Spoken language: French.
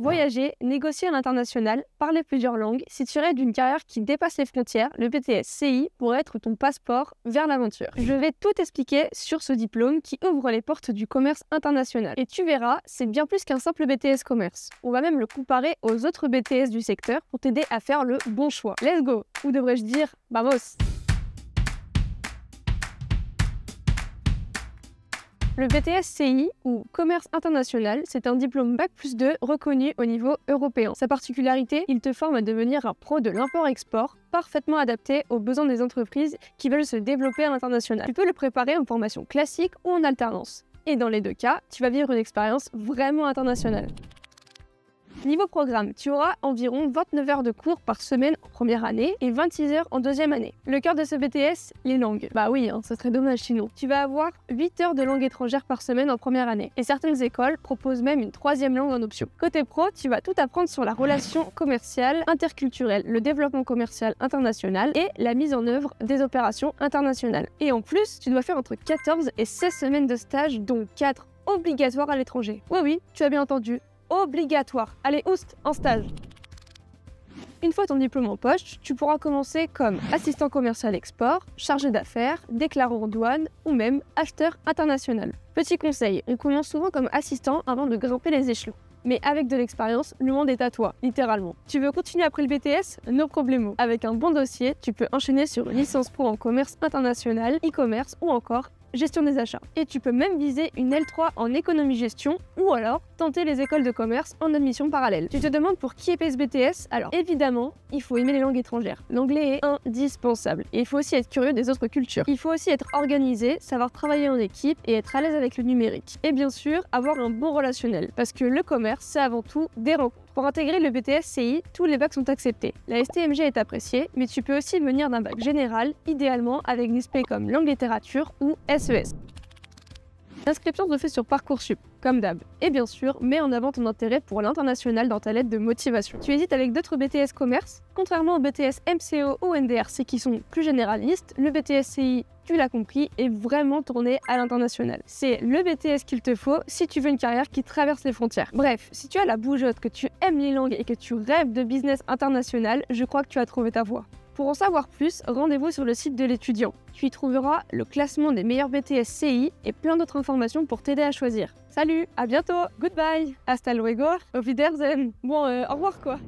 Voyager, négocier à l'international, parler plusieurs langues, si tu rêves d'une carrière qui dépasse les frontières, le BTS CI pourrait être ton passeport vers l'aventure. Je vais tout expliquer sur ce diplôme qui ouvre les portes du commerce international. Et tu verras, c'est bien plus qu'un simple BTS commerce. On va même le comparer aux autres BTS du secteur pour t'aider à faire le bon choix. Let's go! Ou devrais-je dire, vamos! Le BTS CI, ou Commerce International, c'est un diplôme Bac+2 reconnu au niveau européen. Sa particularité, il te forme à devenir un pro de l'import-export, parfaitement adapté aux besoins des entreprises qui veulent se développer à l'international. Tu peux le préparer en formation classique ou en alternance. Et dans les deux cas, tu vas vivre une expérience vraiment internationale. Niveau programme, tu auras environ 29 heures de cours par semaine en première année et 26 heures en deuxième année. Le cœur de ce BTS, les langues. Bah oui, ce serait dommage sinon. Tu vas avoir 8 heures de langue étrangère par semaine en première année. Et certaines écoles proposent même une troisième langue en option. Côté pro, tu vas tout apprendre sur la relation commerciale interculturelle, le développement commercial international et la mise en œuvre des opérations internationales. Et en plus, tu dois faire entre 14 et 16 semaines de stage, dont 4 obligatoires à l'étranger. Oui, tu as bien entendu. Obligatoire. Allez, oust, en stage. Une fois ton diplôme en poche, tu pourras commencer comme assistant commercial export, chargé d'affaires, déclarant en douane ou même acheteur international. Petit conseil, on commence souvent comme assistant avant de grimper les échelons. Mais avec de l'expérience, le monde est à toi, littéralement. Tu veux continuer après le BTS? No problemo. Avec un bon dossier, tu peux enchaîner sur une licence pro en commerce international, e-commerce ou encore gestion des achats. Et tu peux même viser une L3 en économie-gestion ou alors tenter les écoles de commerce en admission parallèle. Tu te demandes pour qui est ce BTS? Alors évidemment, il faut aimer les langues étrangères. L'anglais est indispensable. Et il faut aussi être curieux des autres cultures. Il faut aussi être organisé, savoir travailler en équipe et être à l'aise avec le numérique. Et bien sûr, avoir un bon relationnel. Parce que le commerce, c'est avant tout des rencontres. Pour intégrer le BTS CI, tous les bacs sont acceptés. La STMG est appréciée, mais tu peux aussi venir d'un bac général, idéalement avec une spé comme langue-littérature ou SES. L'inscription se fait sur Parcoursup, comme d'hab. Et bien sûr, mets en avant ton intérêt pour l'international dans ta lettre de motivation. Tu hésites avec d'autres BTS commerce? Contrairement au BTS MCO ou NDRC qui sont plus généralistes, le BTS CI, tu l'as compris, est vraiment tourné à l'international. C'est le BTS qu'il te faut si tu veux une carrière qui traverse les frontières. Bref, si tu as la bougeotte, que tu aimes les langues et que tu rêves de business international, je crois que tu as trouvé ta voie. Pour en savoir plus, rendez-vous sur le site de l'étudiant. Tu y trouveras le classement des meilleurs BTS CI et plein d'autres informations pour t'aider à choisir. Salut, à bientôt, goodbye, hasta luego, auf Wiedersehen. Bon, au revoir quoi.